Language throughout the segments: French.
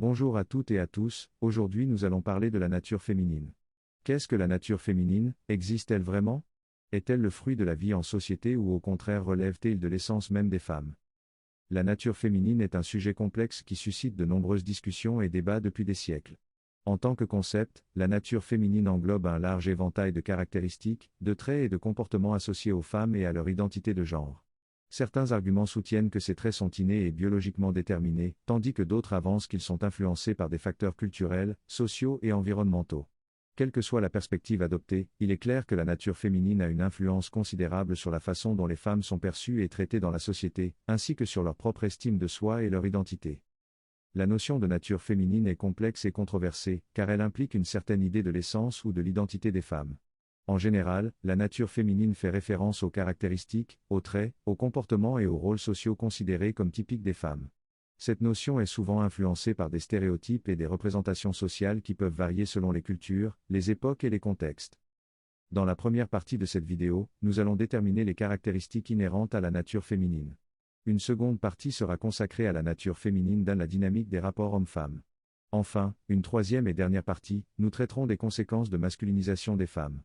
Bonjour à toutes et à tous, aujourd'hui nous allons parler de la nature féminine. Qu'est-ce que la nature féminine? Existe-t-elle vraiment? Est-elle le fruit de la vie en société ou au contraire relève-t-elle de l'essence même des femmes? La nature féminine est un sujet complexe qui suscite de nombreuses discussions et débats depuis des siècles. En tant que concept, la nature féminine englobe un large éventail de caractéristiques, de traits et de comportements associés aux femmes et à leur identité de genre. Certains arguments soutiennent que ces traits sont innés et biologiquement déterminés, tandis que d'autres avancent qu'ils sont influencés par des facteurs culturels, sociaux et environnementaux. Quelle que soit la perspective adoptée, il est clair que la nature féminine a une influence considérable sur la façon dont les femmes sont perçues et traitées dans la société, ainsi que sur leur propre estime de soi et leur identité. La notion de nature féminine est complexe et controversée, car elle implique une certaine idée de l'essence ou de l'identité des femmes. En général, la nature féminine fait référence aux caractéristiques, aux traits, aux comportements et aux rôles sociaux considérés comme typiques des femmes. Cette notion est souvent influencée par des stéréotypes et des représentations sociales qui peuvent varier selon les cultures, les époques et les contextes. Dans la première partie de cette vidéo, nous allons déterminer les caractéristiques inhérentes à la nature féminine. Une seconde partie sera consacrée à la nature féminine dans la dynamique des rapports hommes-femmes. Enfin, une troisième et dernière partie, nous traiterons des conséquences de masculinisation des femmes.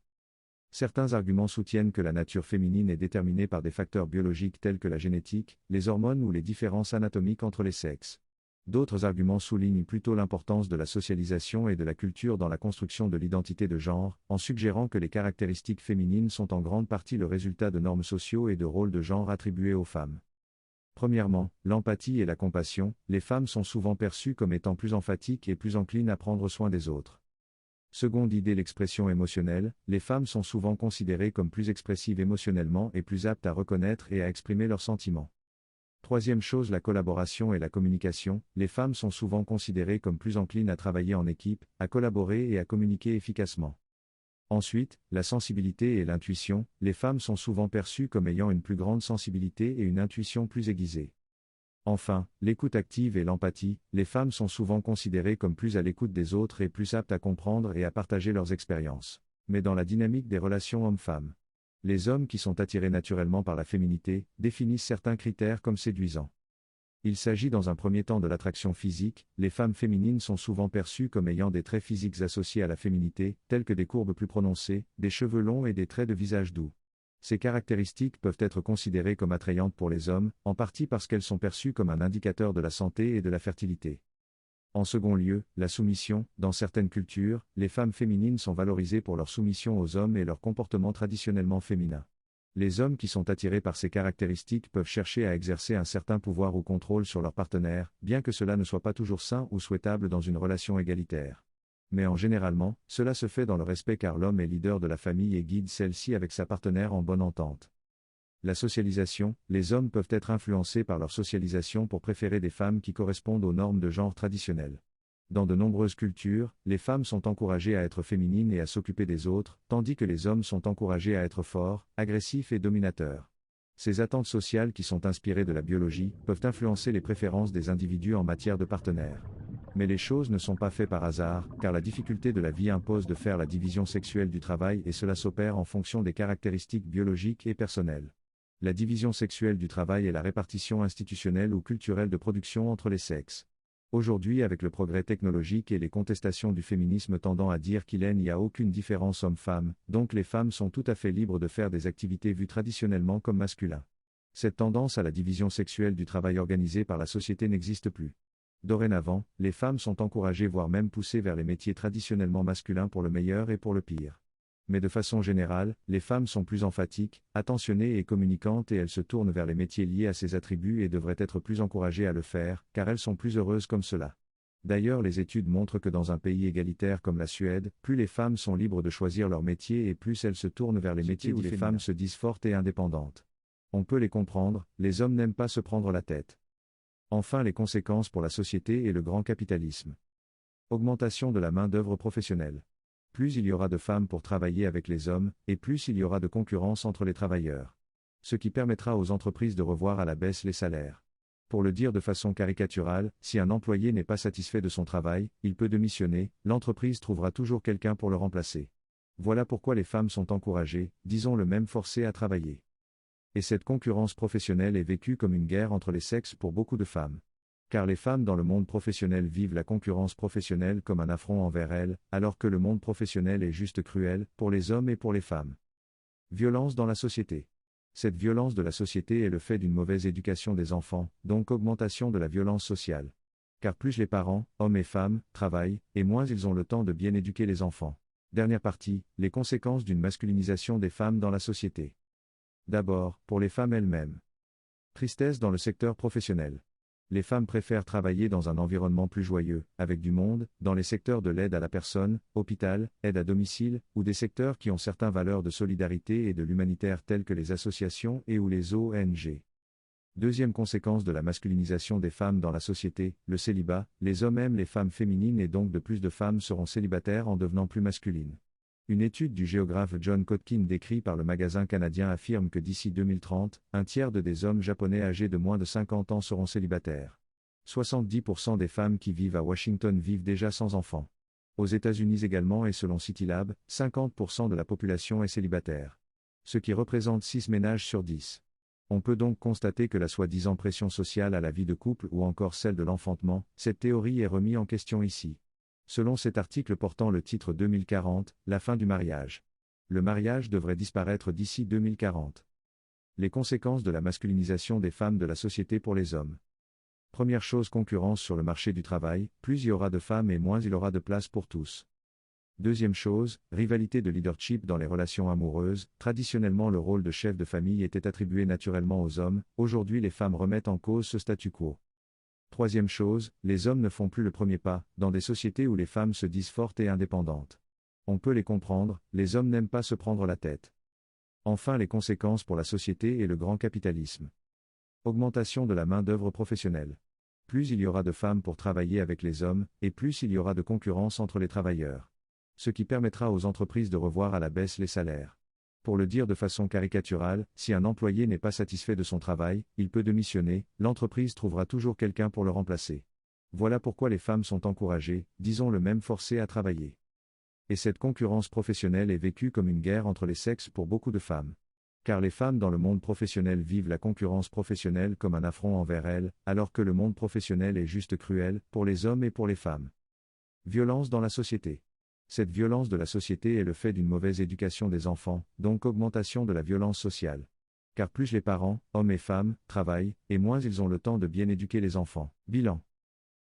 Certains arguments soutiennent que la nature féminine est déterminée par des facteurs biologiques tels que la génétique, les hormones ou les différences anatomiques entre les sexes. D'autres arguments soulignent plutôt l'importance de la socialisation et de la culture dans la construction de l'identité de genre, en suggérant que les caractéristiques féminines sont en grande partie le résultat de normes sociaux et de rôles de genre attribués aux femmes. Premièrement, l'empathie et la compassion, les femmes sont souvent perçues comme étant plus emphatiques et plus enclines à prendre soin des autres. Seconde idée, l'expression émotionnelle, les femmes sont souvent considérées comme plus expressives émotionnellement et plus aptes à reconnaître et à exprimer leurs sentiments. Troisième chose, la collaboration et la communication, les femmes sont souvent considérées comme plus enclines à travailler en équipe, à collaborer et à communiquer efficacement. Ensuite, la sensibilité et l'intuition, les femmes sont souvent perçues comme ayant une plus grande sensibilité et une intuition plus aiguisée. Enfin, l'écoute active et l'empathie, les femmes sont souvent considérées comme plus à l'écoute des autres et plus aptes à comprendre et à partager leurs expériences. Mais dans la dynamique des relations hommes-femmes, les hommes qui sont attirés naturellement par la féminité, définissent certains critères comme séduisants. Il s'agit dans un premier temps de l'attraction physique, les femmes féminines sont souvent perçues comme ayant des traits physiques associés à la féminité, tels que des courbes plus prononcées, des cheveux longs et des traits de visage doux. Ces caractéristiques peuvent être considérées comme attrayantes pour les hommes, en partie parce qu'elles sont perçues comme un indicateur de la santé et de la fertilité. En second lieu, la soumission, dans certaines cultures, les femmes féminines sont valorisées pour leur soumission aux hommes et leur comportement traditionnellement féminin. Les hommes qui sont attirés par ces caractéristiques peuvent chercher à exercer un certain pouvoir ou contrôle sur leur partenaire, bien que cela ne soit pas toujours sain ou souhaitable dans une relation égalitaire. Mais généralement, cela se fait dans le respect car l'homme est leader de la famille et guide celle-ci avec sa partenaire en bonne entente. La socialisation, les hommes peuvent être influencés par leur socialisation pour préférer des femmes qui correspondent aux normes de genre traditionnelles. Dans de nombreuses cultures, les femmes sont encouragées à être féminines et à s'occuper des autres, tandis que les hommes sont encouragés à être forts, agressifs et dominateurs. Ces attentes sociales qui sont inspirées de la biologie peuvent influencer les préférences des individus en matière de partenaires. Mais les choses ne sont pas faites par hasard, car la difficulté de la vie impose de faire la division sexuelle du travail et cela s'opère en fonction des caractéristiques biologiques et personnelles. La division sexuelle du travail est la répartition institutionnelle ou culturelle de production entre les sexes. Aujourd'hui, avec le progrès technologique et les contestations du féminisme tendant à dire qu'il n'y a aucune différence homme-femme, donc les femmes sont tout à fait libres de faire des activités vues traditionnellement comme masculines. Cette tendance à la division sexuelle du travail organisée par la société n'existe plus. Dorénavant, les femmes sont encouragées voire même poussées vers les métiers traditionnellement masculins pour le meilleur et pour le pire. Mais de façon générale, les femmes sont plus emphatiques, attentionnées et communicantes et elles se tournent vers les métiers liés à ces attributs et devraient être plus encouragées à le faire, car elles sont plus heureuses comme cela. D'ailleurs, les études montrent que dans un pays égalitaire comme la Suède, plus les femmes sont libres de choisir leur métier et plus elles se tournent vers les métiers où les femmes se disent fortes et indépendantes. On peut les comprendre, les hommes n'aiment pas se prendre la tête. Enfin, les conséquences pour la société et le grand capitalisme. Augmentation de la main-d'œuvre professionnelle. Plus il y aura de femmes pour travailler avec les hommes, et plus il y aura de concurrence entre les travailleurs. Ce qui permettra aux entreprises de revoir à la baisse les salaires. Pour le dire de façon caricaturale, si un employé n'est pas satisfait de son travail, il peut démissionner, l'entreprise trouvera toujours quelqu'un pour le remplacer. Voilà pourquoi les femmes sont encouragées, disons-le même forcées à travailler. Et cette concurrence professionnelle est vécue comme une guerre entre les sexes pour beaucoup de femmes. Car les femmes dans le monde professionnel vivent la concurrence professionnelle comme un affront envers elles, alors que le monde professionnel est juste cruel, pour les hommes et pour les femmes. Violence dans la société. Cette violence de la société est le fait d'une mauvaise éducation des enfants, donc augmentation de la violence sociale. Car plus les parents, hommes et femmes, travaillent, et moins ils ont le temps de bien éduquer les enfants. Dernière partie, les conséquences d'une masculinisation des femmes dans la société. D'abord, pour les femmes elles-mêmes. Tristesse dans le secteur professionnel. Les femmes préfèrent travailler dans un environnement plus joyeux, avec du monde, dans les secteurs de l'aide à la personne, hôpital, aide à domicile, ou des secteurs qui ont certaines valeurs de solidarité et de l'humanitaire telles que les associations et ou les ONG. Deuxième conséquence de la masculinisation des femmes dans la société, le célibat, les hommes aiment les femmes féminines et donc de plus de femmes seront célibataires en devenant plus masculines. Une étude du géographe John Kotkin décrit par le magazine canadien affirme que d'ici 2030, un tiers des hommes japonais âgés de moins de 50 ans seront célibataires. 70% des femmes qui vivent à Washington vivent déjà sans enfants. Aux États-Unis également et selon CityLab, 50% de la population est célibataire. Ce qui représente 6 ménages sur 10. On peut donc constater que la soi-disant pression sociale à la vie de couple ou encore celle de l'enfantement, cette théorie est remise en question ici. Selon cet article portant le titre 2040, la fin du mariage. Le mariage devrait disparaître d'ici 2040. Les conséquences de la masculinisation des femmes de la société pour les hommes. Première chose, concurrence sur le marché du travail, plus il y aura de femmes et moins il y aura de place pour tous. Deuxième chose, rivalité de leadership dans les relations amoureuses, traditionnellement le rôle de chef de famille était attribué naturellement aux hommes, aujourd'hui les femmes remettent en cause ce statu quo. Troisième chose, les hommes ne font plus le premier pas, dans des sociétés où les femmes se disent fortes et indépendantes. On peut les comprendre, les hommes n'aiment pas se prendre la tête. Enfin, les conséquences pour la société et le grand capitalisme. Augmentation de la main-d'œuvre professionnelle. Plus il y aura de femmes pour travailler avec les hommes, et plus il y aura de concurrence entre les travailleurs. Ce qui permettra aux entreprises de revoir à la baisse les salaires. Pour le dire de façon caricaturale, si un employé n'est pas satisfait de son travail, il peut démissionner, l'entreprise trouvera toujours quelqu'un pour le remplacer. Voilà pourquoi les femmes sont encouragées, disons-le même forcées à travailler. Et cette concurrence professionnelle est vécue comme une guerre entre les sexes pour beaucoup de femmes. Car les femmes dans le monde professionnel vivent la concurrence professionnelle comme un affront envers elles, alors que le monde professionnel est juste cruel, pour les hommes et pour les femmes. Violence dans la société. Cette violence de la société est le fait d'une mauvaise éducation des enfants, donc augmentation de la violence sociale. Car plus les parents, hommes et femmes, travaillent, et moins ils ont le temps de bien éduquer les enfants. Bilan.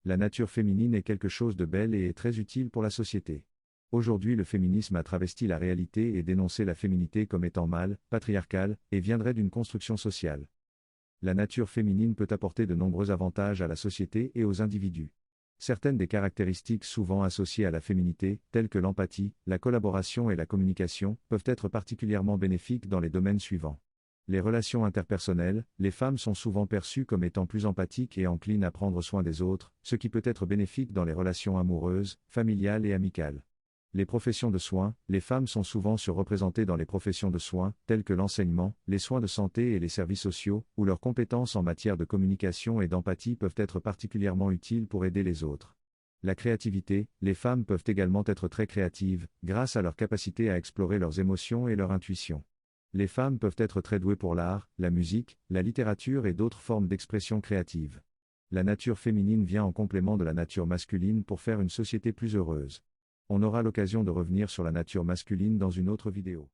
La nature féminine est quelque chose de belle et est très utile pour la société. Aujourd'hui le féminisme a travesti la réalité et dénoncé la féminité comme étant mâle, patriarcale, et viendrait d'une construction sociale. La nature féminine peut apporter de nombreux avantages à la société et aux individus. Certaines des caractéristiques souvent associées à la féminité, telles que l'empathie, la collaboration et la communication, peuvent être particulièrement bénéfiques dans les domaines suivants. Les relations interpersonnelles, les femmes sont souvent perçues comme étant plus empathiques et enclines à prendre soin des autres, ce qui peut être bénéfique dans les relations amoureuses, familiales et amicales. Les professions de soins, les femmes sont souvent surreprésentées dans les professions de soins, telles que l'enseignement, les soins de santé et les services sociaux, où leurs compétences en matière de communication et d'empathie peuvent être particulièrement utiles pour aider les autres. La créativité, les femmes peuvent également être très créatives, grâce à leur capacité à explorer leurs émotions et leur intuition. Les femmes peuvent être très douées pour l'art, la musique, la littérature et d'autres formes d'expression créative. La nature féminine vient en complément de la nature masculine pour faire une société plus heureuse. On aura l'occasion de revenir sur la nature masculine dans une autre vidéo.